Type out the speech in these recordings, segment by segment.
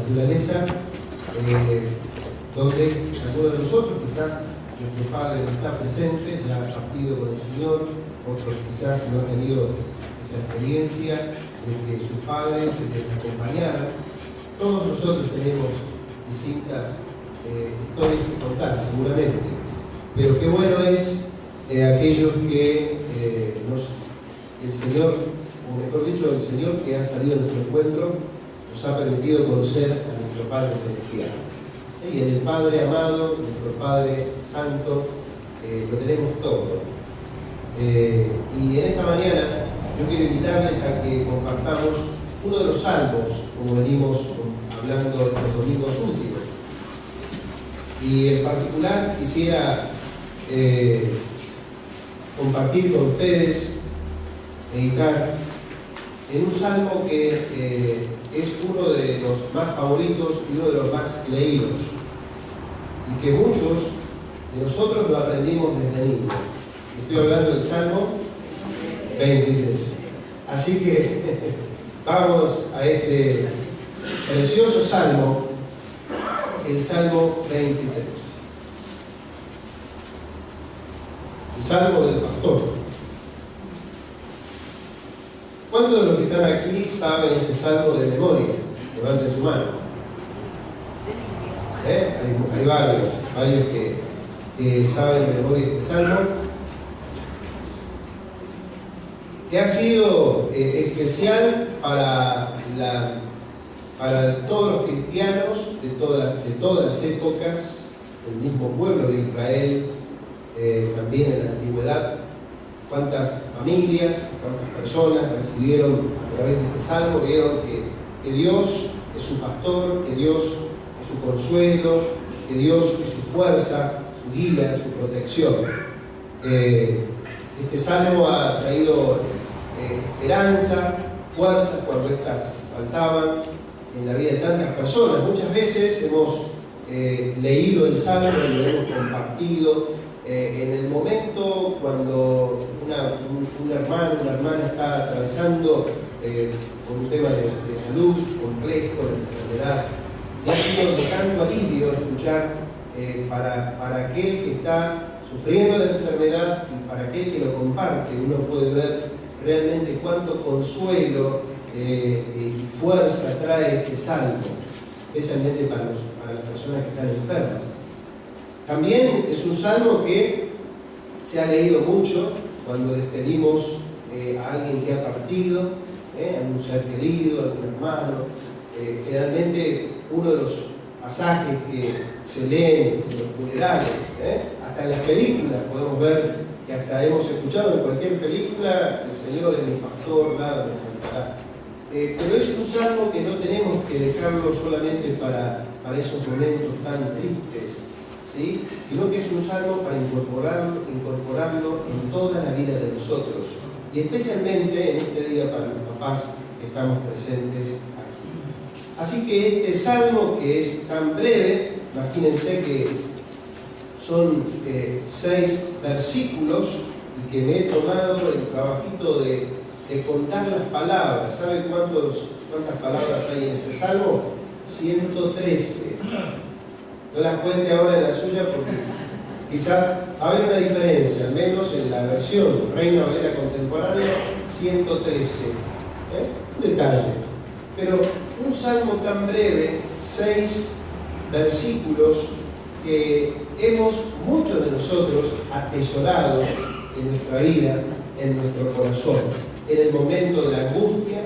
naturaleza, donde algunos de nosotros, quizás nuestro padre no está presente, ya ha partido con el Señor, otros quizás no han tenido esa experiencia de que sus padres les acompañaran. Todos nosotros tenemos distintas historias que contar, seguramente, pero qué bueno es aquellos que el Señor, o mejor dicho, el Señor que ha salido a nuestro encuentro, nos ha permitido conocer a nuestro Padre Celestial. Y en el Padre amado, nuestro Padre Santo, lo tenemos todo. Y en esta mañana yo quiero invitarles a que compartamos uno de los salmos, como venimos hablando en los domingos últimos. Y en particular quisiera compartir con ustedes, meditar en un salmo que es uno de los más favoritos y uno de los más leídos, y que muchos de nosotros lo aprendimos desde niños. Estoy hablando del Salmo 23. Así que vamos a este precioso salmo, el Salmo 23. El Salmo del Pastor. ¿Cuántos de los que están aquí saben este salmo de memoria? Levanten su mano. Hay varios que saben de memoria este salmo, que ha sido especial para todos los cristianos de todas las épocas, el mismo pueblo de Israel, también en la antigüedad. Cuántas familias, cuántas personas recibieron a través de este salmo, vieron que Dios es su pastor, que Dios es su consuelo, que Dios es su fuerza, su guía, su protección. Este salmo ha traído esperanza, fuerza cuando estas faltaban en la vida de tantas personas. Muchas veces hemos leído el salmo y lo hemos compartido. En el momento cuando un hermano, una hermana está atravesando por un tema de salud complejo, de enfermedad, y ha sido de tanto alivio escuchar para aquel que está sufriendo la enfermedad y para aquel que lo comparte, uno puede ver realmente cuánto consuelo y fuerza trae este salmo, especialmente para las personas que están enfermas. También es un salmo que se ha leído mucho cuando despedimos a alguien que ha partido, a un ser querido, a un hermano. Generalmente uno de los pasajes que se leen en los funerales, hasta en las películas podemos ver que hasta hemos escuchado en cualquier película: el Señor es mi pastor, nada me faltará. Pero es un salmo que no tenemos que dejarlo solamente para esos momentos tan tristes, ¿sí? Sino que es un salmo para incorporarlo en toda la vida de nosotros, y especialmente en este día para los papás que estamos presentes aquí. Así que este salmo, que es tan breve, imagínense que son 6 versículos, y que me he tomado el trabajito de contar las palabras. ¿Sabe cuántas palabras hay en este salmo? 113. No las cuente ahora en la suya porque quizás va a haber una diferencia, al menos en la versión Reina Valera contemporánea, 113. Un detalle. Pero un salmo tan breve, 6 versículos, que hemos, muchos de nosotros, atesorado en nuestra vida, en nuestro corazón, en el momento de la angustia,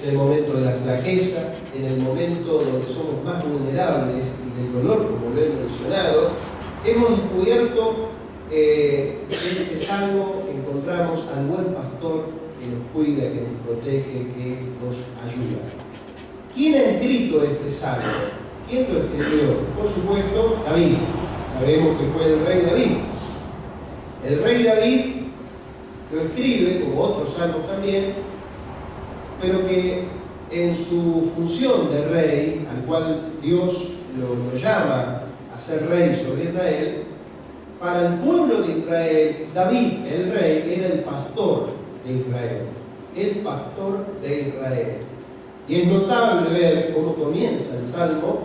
en el momento de la flaqueza, en el momento donde somos más vulnerables y del dolor, como lo he mencionado. Hemos descubierto en este salmo encontramos al buen pastor que nos cuida, que nos protege, que nos ayuda. ¿Quién ha escrito este salmo? ¿Quién lo escribió? Por supuesto, David. Sabemos que fue el rey David. El rey David lo escribe, como otros salmos también, pero que en su función de rey, al cual Dios lo llama a ser rey sobre Israel, para el pueblo de Israel, David, el rey, era el pastor de Israel. El pastor de Israel. Y es notable ver cómo comienza el Salmo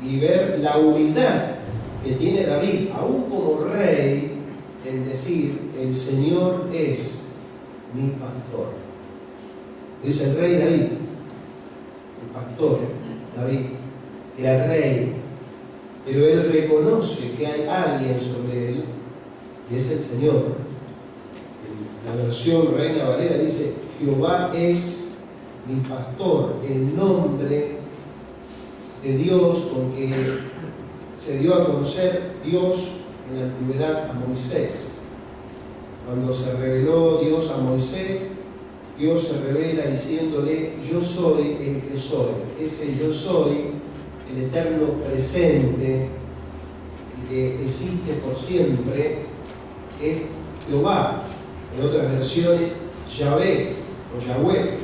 y ver la humildad que tiene David, aún como rey, en decir: el Señor es mi pastor. Es el rey David, el pastor David, era rey, pero él reconoce que hay alguien sobre él, y es el Señor. En la versión Reina Valera dice: Jehová es mi pastor, el nombre de Dios con que se dio a conocer Dios en la antigüedad a Moisés. Cuando se reveló Dios a Moisés, Dios se revela diciéndole: yo soy el que soy. Ese yo soy, el eterno presente, el que existe por siempre, es Jehová. En otras versiones, Yahvé o Yahweh.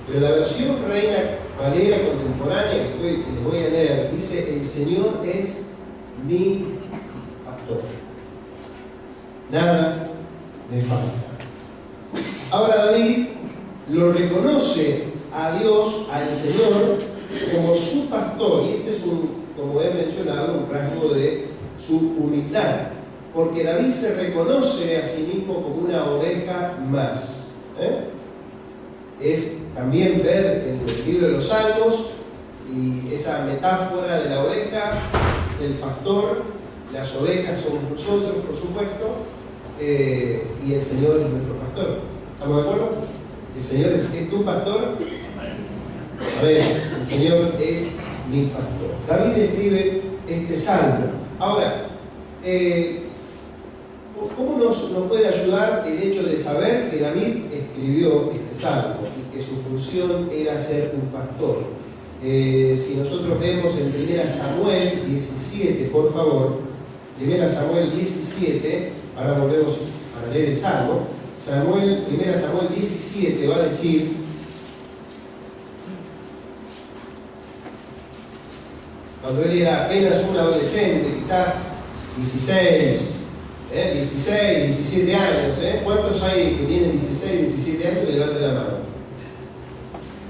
Pero la versión Reina Valera contemporánea que les voy a leer dice: el Señor es mi pastor, nada me falta. Ahora David lo reconoce a Dios, al Señor, como su pastor, y este es como he mencionado, un rasgo de su humildad, porque David se reconoce a sí mismo como una oveja más. Es también ver en el libro de los Salmos y esa metáfora de la oveja, del pastor. Las ovejas somos nosotros, por supuesto, y el Señor es nuestro pastor. ¿Estamos de acuerdo? ¿El Señor es tu pastor? A ver, el Señor es mi pastor. David escribe este salmo. Ahora, ¿cómo nos puede ayudar el hecho de saber que David escribió este salmo y que su función era ser un pastor? Si nosotros vemos en 1 Samuel 17, por favor, 1 Samuel 17, ahora volvemos a leer el salmo. 1 Samuel 17 va a decir: cuando él era apenas un adolescente, quizás 16, 17 años. ¿Cuántos hay que tienen 16, 17 años? Que levanten la mano.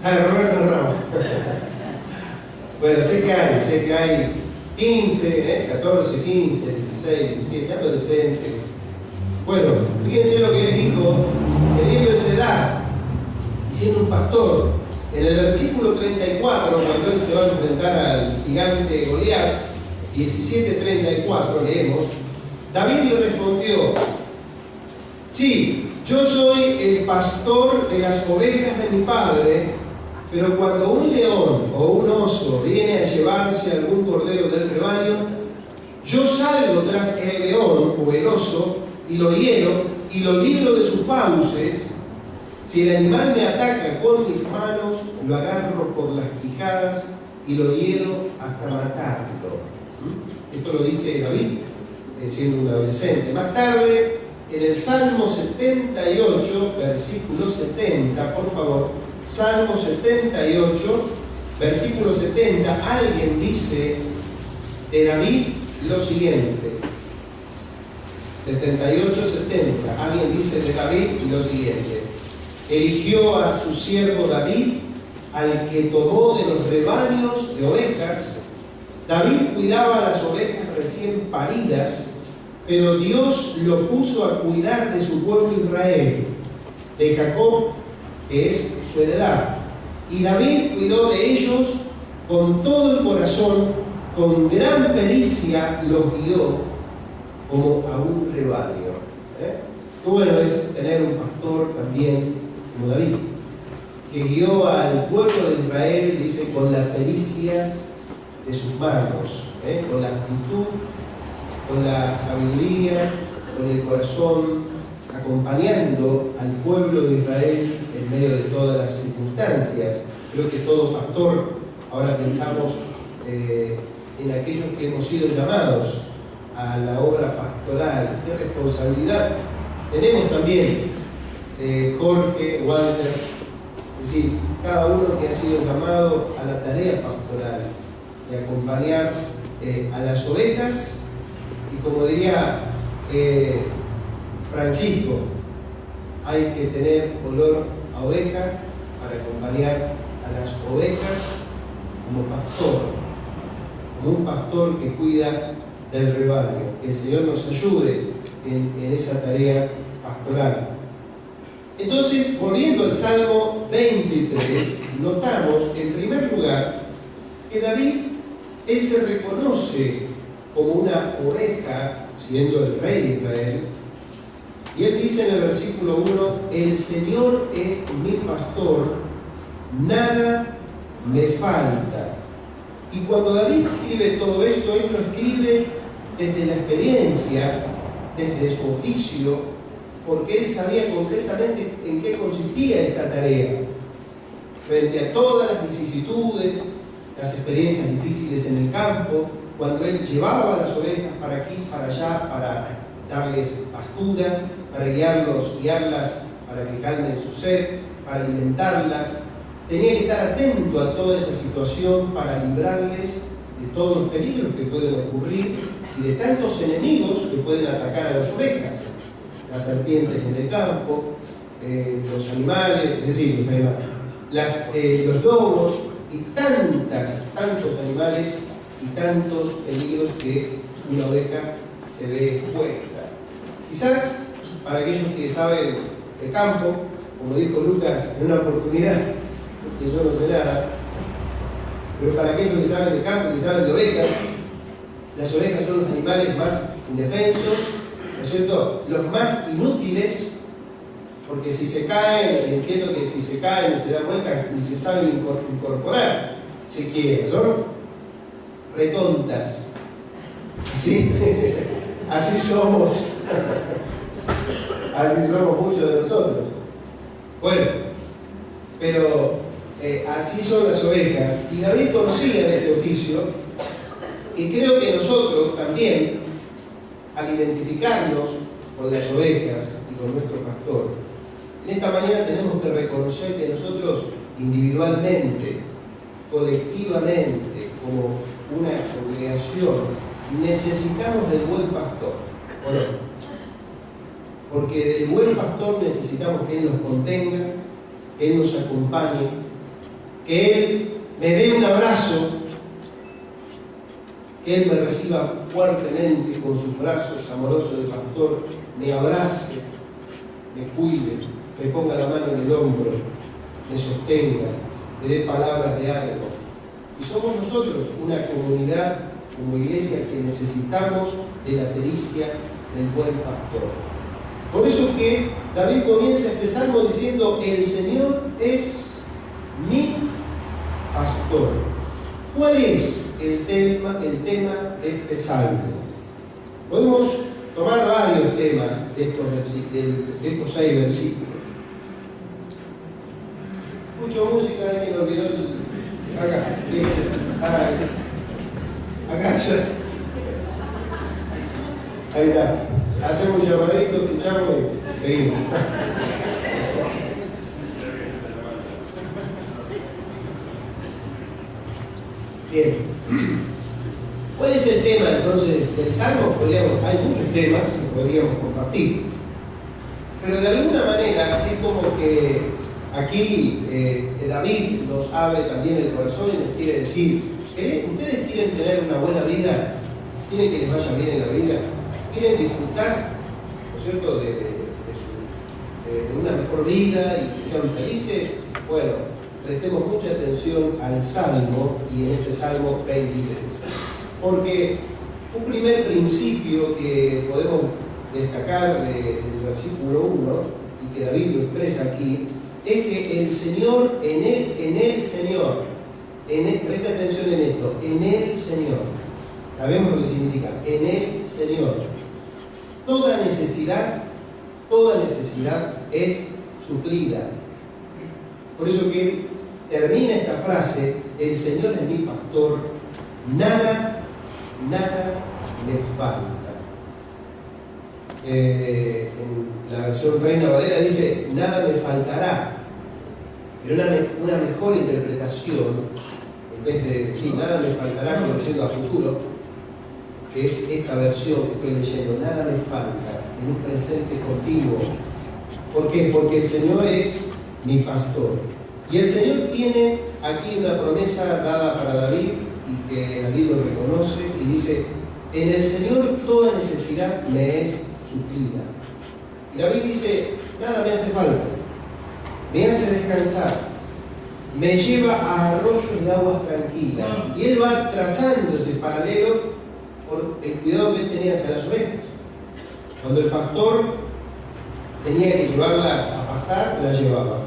Roberto Ramos. Bueno, sé que hay 15, 14, 15, 16, 17 adolescentes. Bueno, fíjense lo que él dijo, teniendo esa edad y siendo un pastor. En el versículo 34, cuando él se va a enfrentar al gigante Goliat, 17:34, leemos: David le respondió: sí, yo soy el pastor de las ovejas de mi padre, pero cuando un león o un oso viene a llevarse algún cordero del rebaño, yo salgo tras el león o el oso y lo hiero y lo libro de sus fauces. Si el animal me ataca con mis manos, lo agarro por las quijadas y lo hiero hasta matarlo. Esto lo dice David, siendo un adolescente. Más tarde, en el Salmo 78, versículo 70, por favor, Salmo 78, versículo 70, alguien dice de David lo siguiente. 78-70, alguien dice de David lo siguiente: eligió a su siervo David, al que tomó de los rebaños de ovejas. David cuidaba las ovejas recién paridas, pero Dios lo puso a cuidar de su pueblo Israel, de Jacob, que es su heredad. Y David cuidó de ellos con todo el corazón, con gran pericia los guió como a un rebaño. Qué bueno es tener un pastor también como David, que guió al pueblo de Israel, dice, con la pericia de sus manos, con la actitud, con la sabiduría, con el corazón, acompañando al pueblo de Israel en medio de todas las circunstancias. Creo que todo pastor, ahora pensamos en aquellos que hemos sido llamados a la obra pastoral. ¿Qué responsabilidad tenemos también? Jorge, Walter, es decir, cada uno que ha sido llamado a la tarea pastoral de acompañar a las ovejas, y como diría Francisco, hay que tener olor a oveja para acompañar a a las ovejas como pastor, como un pastor que cuida del rebaño. Que el Señor nos ayude en esa tarea pastoral. Entonces, volviendo al Salmo 23, notamos en primer lugar que David, él se reconoce como una oveja, siendo el rey de Israel, y él dice en el versículo 1: el Señor es mi pastor, nada me falta. Y cuando David escribe todo esto, él lo escribe desde la experiencia, desde su oficio, porque él sabía concretamente en qué consistía esta tarea. Frente a todas las vicisitudes, las experiencias difíciles en el campo, cuando él llevaba a las ovejas para aquí, para allá, para darles pastura, para guiarlas para que calmen su sed, para alimentarlas, tenía que estar atento a toda esa situación para librarles de todos los peligros que pueden ocurrir y de tantos enemigos que pueden atacar a las ovejas, las serpientes en el campo, los animales, es decir, los lobos y tantos animales y tantos peligros que una oveja se ve expuesta. Quizás para aquellos que saben de campo, como dijo Lucas en una oportunidad, porque yo no sé nada, pero para aquellos que saben de campo, que saben de ovejas, las ovejas son los animales más indefensos, ¿no es cierto? Los más inútiles, porque si se caen, entiendo que si se caen y se dan vueltas, ni se saben incorporar, si quieren, son retontas. Así somos. Así somos muchos de nosotros. Bueno, pero así son las ovejas. Y David conocía de este oficio, y creo que nosotros también, al identificarnos con las ovejas y con nuestro pastor, en esta mañana tenemos que reconocer que nosotros individualmente, colectivamente, como una obligación, necesitamos del buen pastor, ¿o no? Porque del buen pastor necesitamos que Él nos contenga, que Él nos acompañe, que Él me dé un abrazo, que Él me reciba fuertemente con sus brazos amorosos de pastor, me abrace, me cuide, me ponga la mano en el hombro, me sostenga, me dé palabras de ánimo. Y somos nosotros una comunidad como iglesia que necesitamos de la pericia del buen pastor. Por eso que David comienza este salmo diciendo: el Señor es mi pastor. ¿Cuál es el tema de este salmo? Podemos tomar varios temas de estos 6 versículos. Escucho música, alguien olvidó acá ya. Ahí está. Hacemos un llamadito, escuchamos y seguimos. Bien. ¿Cuál es el tema entonces del Salmo? Hay muchos temas que podríamos compartir. Pero de alguna manera es como que aquí David nos abre también el corazón y nos quiere decir: ¿ustedes quieren tener una buena vida? ¿Quieren que les vaya bien en la vida? ¿Quieren disfrutar, ¿no es cierto?, de una mejor vida y que sean felices? Bueno, prestemos mucha atención al Salmo y en este Salmo 23. Porque un primer principio que podemos destacar del versículo 1 y que David lo expresa aquí es que el Señor, en el Señor, presta atención en esto, en el Señor. Sabemos lo que significa, en el Señor. Toda necesidad es suplida. Por eso que termina esta frase: el Señor es mi pastor, nada me falta. En la versión Reina Valera dice: nada me faltará. Pero una mejor interpretación, en vez de decir nada me faltará, como diciendo a futuro, que es esta versión que estoy leyendo: nada me falta, en un presente continuo. ¿Por qué? Porque el Señor es mi pastor. Y el Señor tiene aquí una promesa dada para David, y que David lo reconoce, y dice: en el Señor toda necesidad me es suplida. Y David dice: nada me hace falta, me hace descansar, me lleva a arroyos de aguas tranquilas. Y él va trazando ese paralelo por el cuidado que él tenía hacia las ovejas. Cuando el pastor tenía que llevarlas a pastar, las llevaba,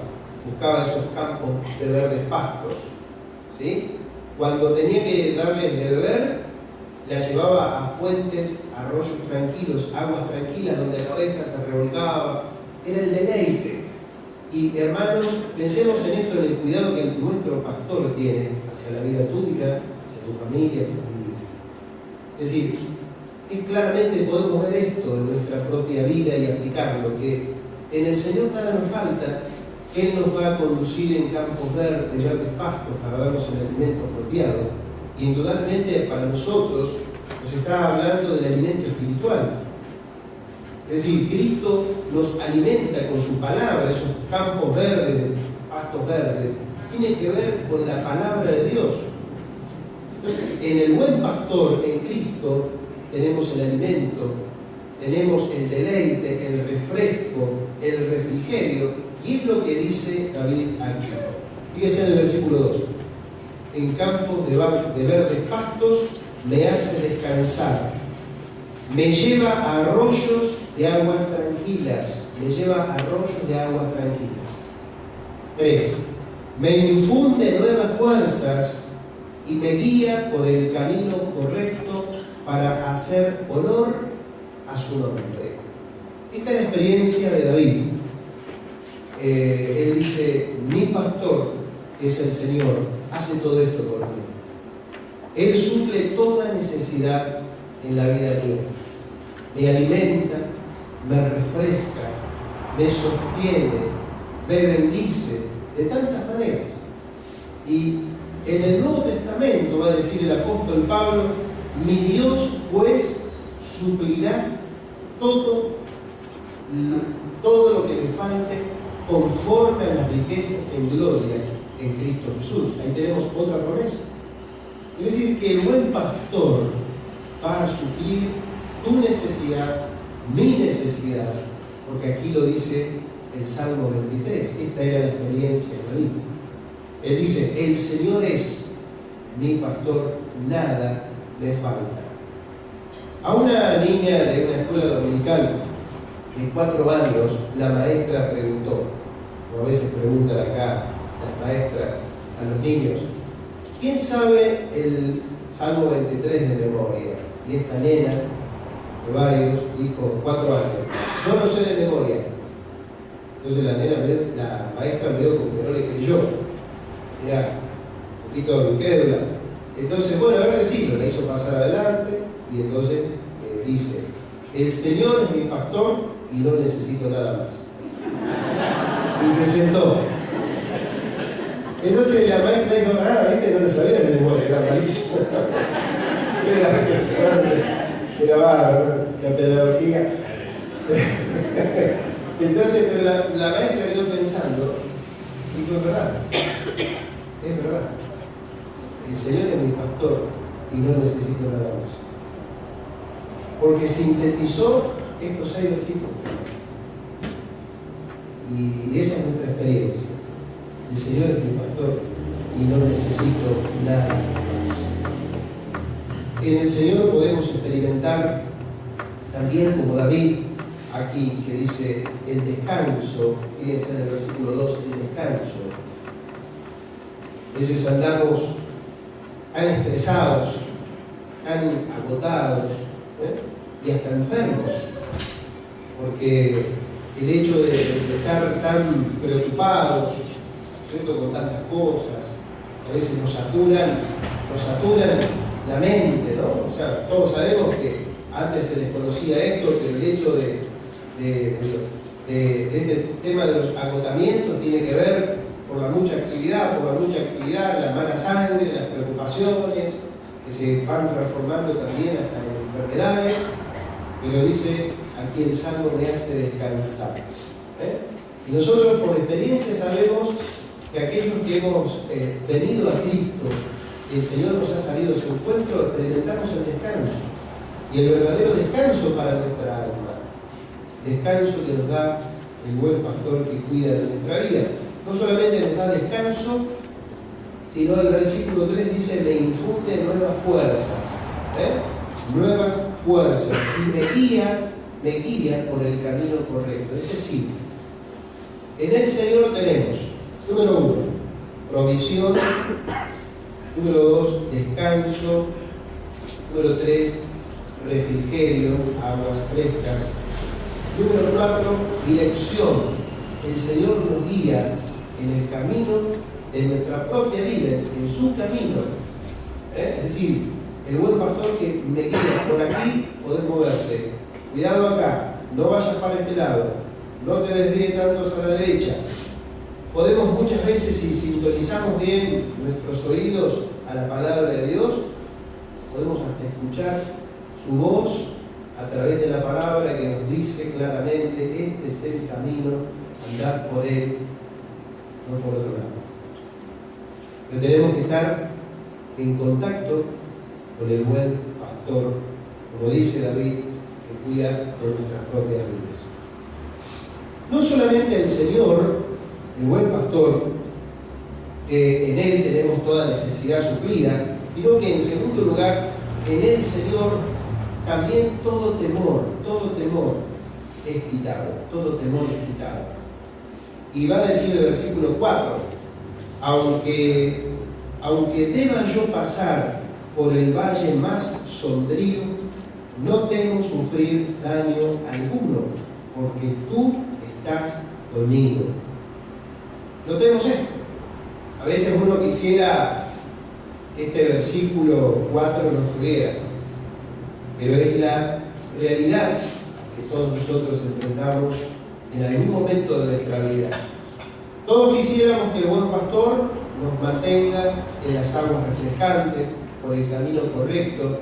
buscaba esos campos de verdes pastos, ¿sí? Cuando tenía que darles de beber, las llevaba a fuentes, arroyos tranquilos, aguas tranquilas, donde la oveja se revolcaba. Era el deleite. Y hermanos, pensemos en esto, en el cuidado que nuestro pastor tiene hacia la vida tuya, hacia tu familia, hacia tu vida. Es decir, claramente podemos ver esto en nuestra propia vida y aplicarlo, que en el Señor nada nos falta, que Él nos va a conducir en campos verdes, verdes pastos, para darnos el alimento apropiado. Y indudablemente para nosotros nos está hablando del alimento espiritual. Es decir, Cristo nos alimenta con su palabra, esos campos verdes, pastos verdes, tiene que ver con la palabra de Dios. Entonces, en el buen pastor, en Cristo, tenemos el alimento, tenemos el deleite, el refresco, el refrigerio, y es lo que dice David aquí. Fíjese en el versículo 2. En campos de verdes pastos me hace descansar, me lleva a arroyos de aguas tranquilas, me lleva a arroyos de aguas tranquilas. 3. Me infunde nuevas fuerzas y me guía por el camino correcto para hacer honor a su nombre. Esta es la experiencia de David. Él dice: mi pastor, que es el Señor, hace todo esto por mí. Él suple toda necesidad en la vida mía. Me alimenta, me refresca, me sostiene, me bendice de tantas maneras. Y en el Nuevo Testamento va a decir el apóstol Pablo: mi Dios pues suplirá todo lo que me falte conforme a las riquezas en gloria en Cristo Jesús. Ahí tenemos otra promesa. Es decir, que el buen pastor va a suplir tu necesidad, mi necesidad, porque aquí lo dice el Salmo 23. Esta era la experiencia de David. Él dice: el Señor es mi pastor, nada me falta. A una niña de una escuela dominical de 4 años, la maestra preguntó, como a veces preguntan acá las maestras a los niños: ¿quién sabe el Salmo 23 de memoria? Y esta nena, de varios, dijo: 4 años, yo lo sé de memoria. Entonces la maestra me dio como que no le creyó, era un poquito incrédula. Entonces, bueno, a ver, decirlo, la hizo pasar adelante, y entonces dice: el Señor es mi pastor y no necesito nada más. Y se sentó. Entonces la maestra dijo: viste, no lo sabía de memoria, era malísimo. Era bárbaro, la pedagogía. Entonces, pero la maestra quedó pensando, dijo: es verdad, es verdad. El Señor es mi pastor y no necesito nada más. Porque sintetizó estos 6 versículos. Y esa es nuestra experiencia. El Señor es mi pastor y no necesito nada más. En el Señor podemos experimentar también, como David aquí, que dice el descanso. Fíjense en el versículo 2, el descanso. A veces andamos tan estresados, tan agotados, y hasta enfermos, porque el hecho de estar tan preocupados, ¿cierto?, con tantas cosas, a veces nos saturan la mente, ¿no? O sea, todos sabemos que antes se desconocía esto, pero el hecho de este tema de los agotamientos tiene que ver por la mucha actividad, la mala sangre, las preocupaciones, que se van transformando también hasta en enfermedades. Pero dice aquí el Salmo: me hace descansar. Y nosotros por experiencia sabemos que aquellos que hemos venido a Cristo, que el Señor nos ha salido a su encuentro, experimentamos el descanso. Y el verdadero descanso para nuestra alma. Descanso que nos da el buen pastor que cuida de nuestra vida. No solamente nos da descanso, sino el versículo 3 dice: me infunde nuevas fuerzas. Nuevas fuerzas. Y me guía por el camino correcto. Es decir, en el Señor tenemos, número 1, provisión. Número 2, descanso. Número 3, refrigerio, aguas frescas. Número 4, dirección. El Señor nos guía en el camino de nuestra propia vida, en su camino. Es decir, el buen pastor que me guía por aquí, podés moverte. Cuidado acá, no vayas para este lado, no te desvíes tanto hacia la derecha. Podemos muchas veces, si sintonizamos bien nuestros oídos a la palabra de Dios, podemos hasta escuchar su voz a través de la palabra que nos dice claramente: este es el camino, andad por él, no por otro lado. Pero tenemos que estar en contacto con el buen pastor, como dice David, que cuida de nuestras propias vidas. No solamente el Señor, el buen pastor, que en él tenemos toda necesidad suplida, sino que en segundo lugar, en el Señor también todo temor es quitado, todo temor es quitado. Y va a decir el versículo 4: aunque deba yo pasar por el valle más sombrío, no temo sufrir daño alguno, porque tú estás conmigo. Notemos esto. A veces uno quisiera que este versículo 4 no estuviera, pero es la realidad que todos nosotros enfrentamos en algún momento de nuestra vida. Todos quisiéramos que el buen pastor nos mantenga en las aguas refrescantes, por el camino correcto,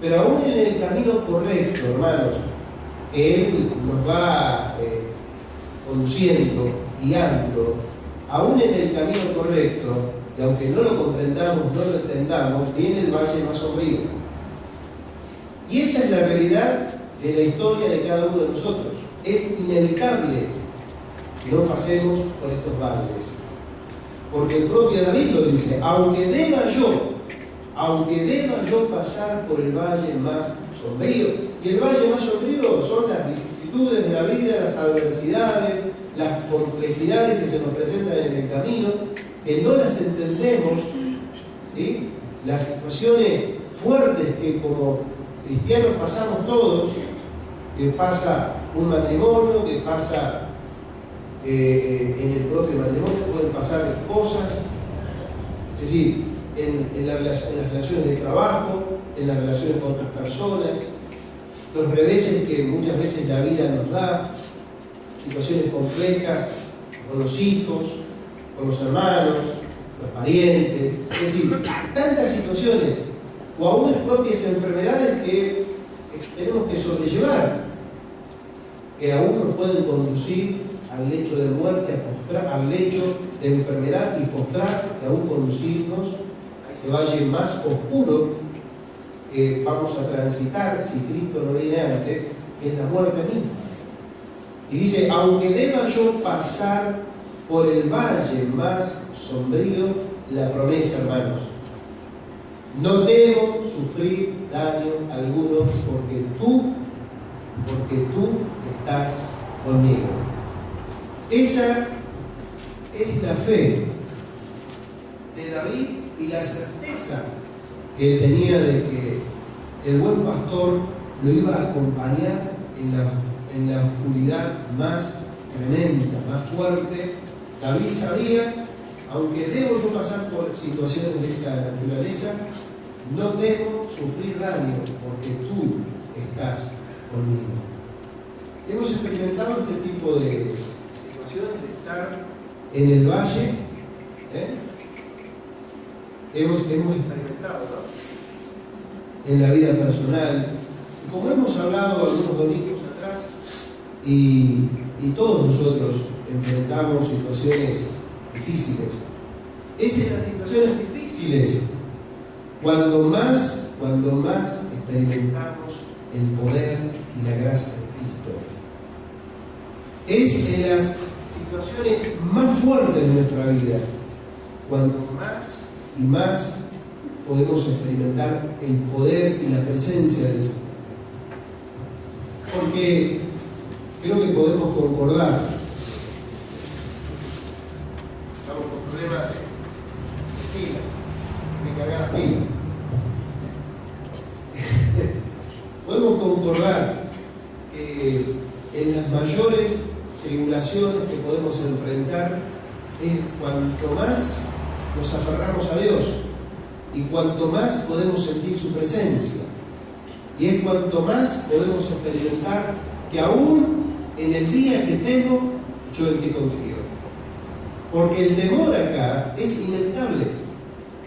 pero aún en el camino correcto, hermanos, que Él nos va conduciendo, guiando, aún en el camino correcto, y aunque no lo comprendamos, no lo entendamos, viene el valle más sombrío. Y esa es la realidad de la historia de cada uno de nosotros. Es inevitable que no pasemos por estos valles. Porque el propio David lo dice: aunque deba yo pasar por el valle más sombrío. Y el valle más sombrío son las vicisitudes de la vida, las adversidades, las complejidades que se nos presentan en el camino, que no las entendemos, ¿sí? Las situaciones fuertes que como cristianos pasamos todos, que pasa un matrimonio, que pasa en el propio matrimonio, pueden pasar cosas, es decir, en las relaciones de trabajo, en las relaciones con otras personas, los reveses que muchas veces la vida nos da, situaciones complejas con los hijos, con los hermanos, los parientes, es decir, tantas situaciones, o aún las propias enfermedades que tenemos que sobrellevar, que aún nos pueden conducir al lecho de muerte, al lecho de enfermedad y postrar, y aún conducirnos a ese valle más oscuro que vamos a transitar si Cristo no viene antes, que es la muerte misma. Y dice: aunque deba yo pasar por el valle más sombrío, la promesa, hermanos, no temo sufrir daño alguno, porque tú estás conmigo. Esa es la fe de David y la certeza que él tenía de que el buen pastor lo iba a acompañar en la oscuridad más tremenda, más fuerte. David sabía: aunque debo yo pasar por situaciones de esta naturaleza, no temo sufrir daño, porque tú estás conmigo. Hemos experimentado este tipo de situaciones de estar en el valle, hemos experimentado, ¿no?, en la vida personal, como hemos hablado algunos domingos atrás, y todos nosotros enfrentamos situaciones difíciles. Es en las situaciones difíciles cuando más experimentamos el poder y la gracia de Cristo. Es en las situaciones más fuertes de nuestra vida cuando más y más podemos experimentar el poder y la presencia del Señor. Porque creo que podemos concordar. Estamos con problemas de pilas, hay que cargar las pilas. Podemos concordar que en las mayores tribulaciones que podemos enfrentar es cuanto más nos aferramos a Dios y cuanto más podemos sentir su presencia. Y es cuanto más podemos experimentar que aún en el día que temo, yo en ti confío. Porque el temor acá es inevitable.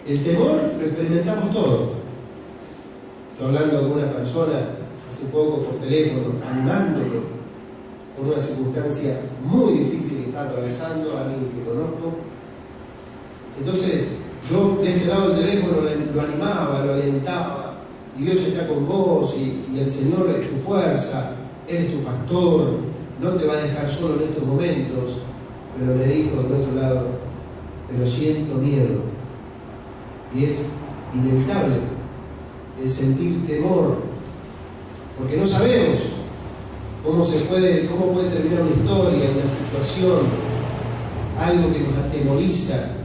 El temor lo experimentamos todos. Yo hablando con una persona hace poco por teléfono, animándolo por una circunstancia muy difícil que está atravesando, alguien que conozco. Entonces, yo de este lado del teléfono lo animaba, lo alentaba. Y Dios está con vos, y el Señor es tu fuerza, Él es tu pastor, no te va a dejar solo en estos momentos. Pero me dijo del otro lado, pero siento miedo. Y es inevitable el sentir temor, porque no sabemos cómo puede terminar una historia, una situación, algo que nos atemoriza,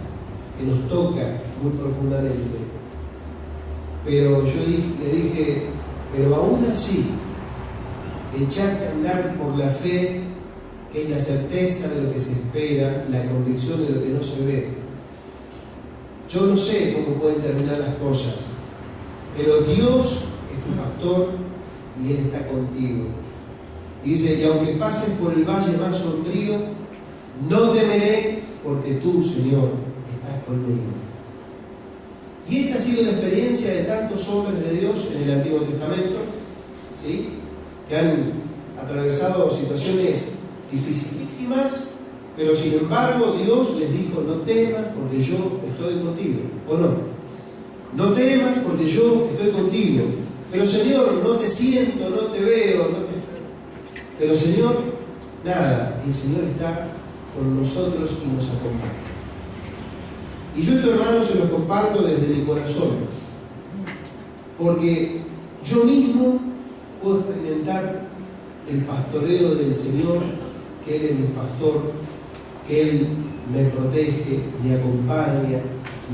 que nos toca muy profundamente. Pero yo le dije, pero aún así, echarte a andar por la fe, que es la certeza de lo que se espera, la convicción de lo que no se ve. Yo no sé cómo pueden terminar las cosas, pero Dios es tu pastor y Él está contigo. Y dice, y aunque pases por el valle más sombrío, no temeré, porque tú, Señor, estás conmigo. Y esta ha sido la experiencia de tantos hombres de Dios en el Antiguo Testamento, ¿sí?, que han atravesado situaciones dificilísimas, pero sin embargo Dios les dijo, no temas porque yo estoy contigo. ¿O no? No temas porque yo estoy contigo. Pero Señor, no te siento, no te veo, pero Señor, nada, el Señor está con nosotros y nos acompaña. Y yo esto, hermanos, se lo comparto desde mi corazón, porque yo mismo puedo experimentar el pastoreo del Señor, que Él es mi pastor, que Él me protege, me acompaña,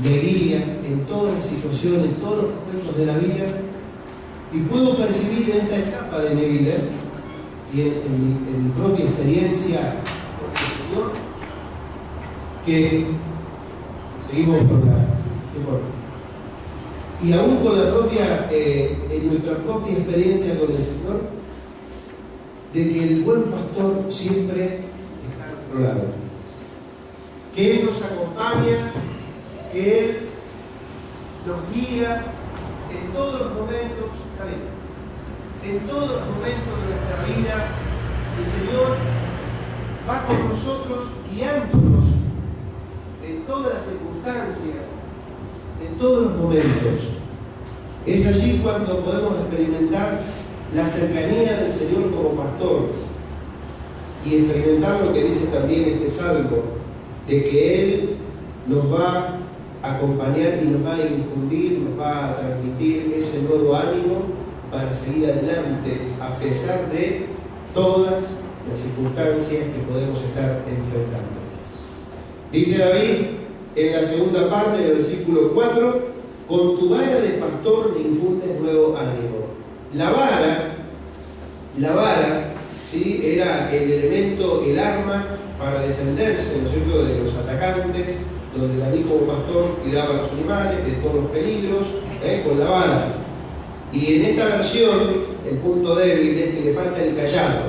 me guía en todas las situaciones, en todos los momentos de la vida, y puedo percibir en esta etapa de mi vida y en mi propia experiencia con el Señor, que seguimos con la... Y aún con en nuestra propia experiencia con el Señor, de que el buen pastor siempre está a nuestro lado, que Él nos acompaña, que Él nos guía en todos los momentos, está bien, en todos los momentos de nuestra vida. El Señor va con nosotros, guiándonos en todas las circunstancias, en todos los momentos. Es allí cuando podemos experimentar la cercanía del Señor como pastor y experimentar lo que dice también este salmo, de que Él nos va a acompañar y nos va a infundir, nos va a transmitir ese nuevo ánimo para seguir adelante a pesar de todas las circunstancias que podemos estar enfrentando. Dice David en la segunda parte del versículo 4, con tu vara de pastor me infundes nuevo ánimo. La vara, ¿sí?, era el elemento, el arma para defenderse, ¿no es cierto?, de los atacantes, donde David como pastor cuidaba a los animales, de todos los peligros, con la vara. Y en esta versión, el punto débil es que le falta el callado.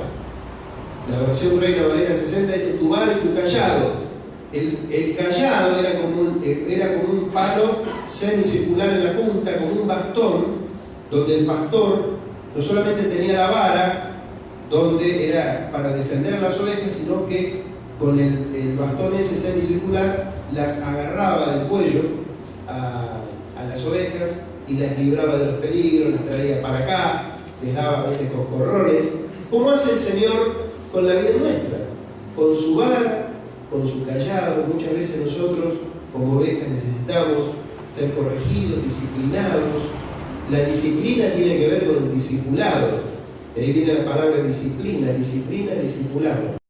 La versión Reina Valera 60 dice tu vara y tu callado. El callado era como un palo semicircular en la punta, como un bastón, donde el pastor no solamente tenía la vara, donde era para defender a las ovejas, sino que con el bastón ese semicircular, las agarraba del cuello a las ovejas y las libraba de los peligros, las traía para acá, les daba a veces coscorrones, como hace el Señor con la vida nuestra, con su vara, con su callado. Muchas veces nosotros, como ovejas, necesitamos ser corregidos, disciplinados. La disciplina tiene que ver con el discipulado. De ahí viene la palabra disciplina, discipulado.